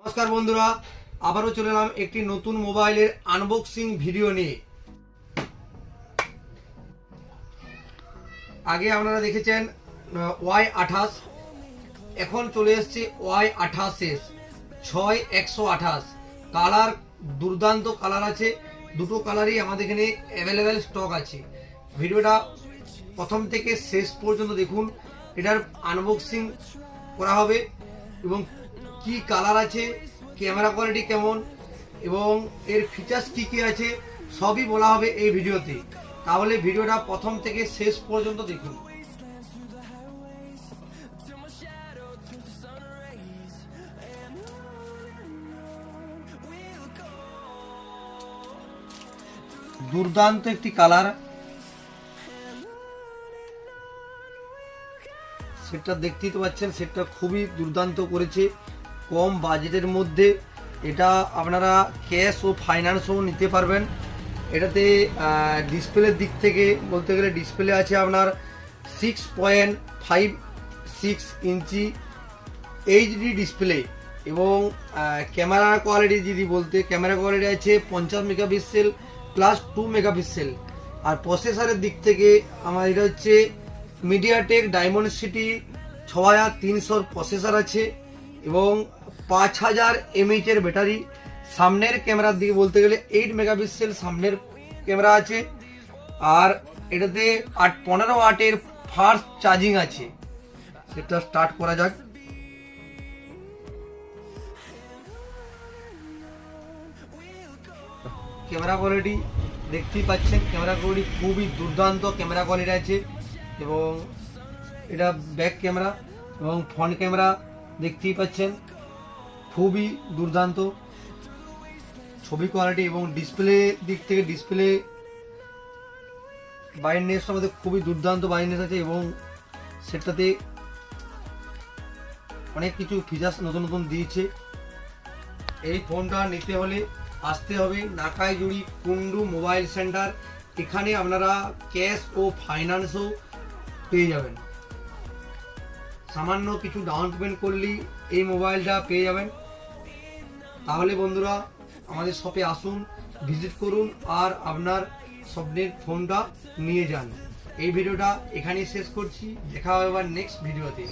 নমস্কার বন্ধুরা, আবারও চলে এলাম একটি নতুন মোবাইলের আনবক্সিং ভিডিও নিয়ে। আগে আপনারা দেখেছেন Y28, এখন চলে এসছে Y28s 6128। কালার দুর্দান্ত কালার আছে, দুটো কালারই আমাদের এখানে অ্যাভেলেবেল স্টক আছে। ভিডিওটা প্রথম থেকে শেষ পর্যন্ত দেখুন, এটার আনবক্সিং করা হবে এবং কি কালার আছে, ক্যামেরা কোয়ালিটি কেমন এবং এর ফিচার্স কি কি আছে সবই বলা হবে এই ভিডিওতে। তাহলে ভিডিওটা প্রথম থেকে শেষ পর্যন্ত দেখুন। দুর্দান্ত একটি কালার, সেটটা দেখতেই তো পাচ্ছেন, সেটটা খুবই দুর্দান্ত করেছে। কম বাজেটের মধ্যে এটা আপনারা ক্যাশ ও ফাইন্যান্সও নিতে পারবেন। এটাতে ডিসপ্লের দিক থেকে বলতে গেলে ডিসপ্লে আছে আপনার 6.56 ইঞ্চি এইচডি ডিসপ্লে এবং ক্যামেরা কোয়ালিটি যদি বলতে, ক্যামেরা কোয়ালিটি আছে 50 মেগাপিক্সেল প্লাস 2 মেগাপিক্সেল। আর প্রসেসরের দিক থেকে আমার এটা হচ্ছে মিডিয়াটেক ডায়মন্ডসিটি 6300 প্রসেসর আছে এবং 5000 mAh এর ব্যাটারি। সামনের ক্যামেরার দিকে বলতে গেলে 8 মেগাপিক্সেল সামনের ক্যামেরা আছে আর এটাতে 15 ওয়াটের ফাস্ট চার্জিং আছে। সেটা স্টার্ট করা যাক। ক্যামেরা কোয়ালিটি দেখতেই পাচ্ছেন, ক্যামেরা কোয়ালিটি খুবই দুর্দান্ত ক্যামেরা কোয়ালিটি আছে এবং এটা ব্যাক ক্যামেরা এবং ফ্রন্ট ক্যামেরা দেখতেই পাচ্ছেন, খুবই দুর্দান্ত ছবি কোয়ালিটি এবং ডিসপ্লে দিক থেকে ডিসপ্লে ব্রাইটনেস আমাদের খুবই দুর্দান্ত ব্রাইটনেস আছে এবং সেটাতে অনেক কিছু ফিচার্স নতুন নতুন দিয়েছে। এই ফোনটা নিতে হলে আসতে হবে নাকাইজুড়ি কুন্ডু মোবাইল সেন্টার। এখানে আপনারা ক্যাশ ও ফাইন্যান্সও পেয়ে যাবেন। সামান্য কিছু ডাউন পেমেন্ট করলেই এই মোবাইলটা পেয়ে যাবেন। তাহলে বন্ধুরা আমাদের শপে আসুন, ভিজিট করুন আর আপনার স্বপ্নের ফোনটা নিয়ে যান। এই ভিডিওটা এখানেই শেষ করছি, দেখা হবে আবার নেক্সট ভিডিওতে।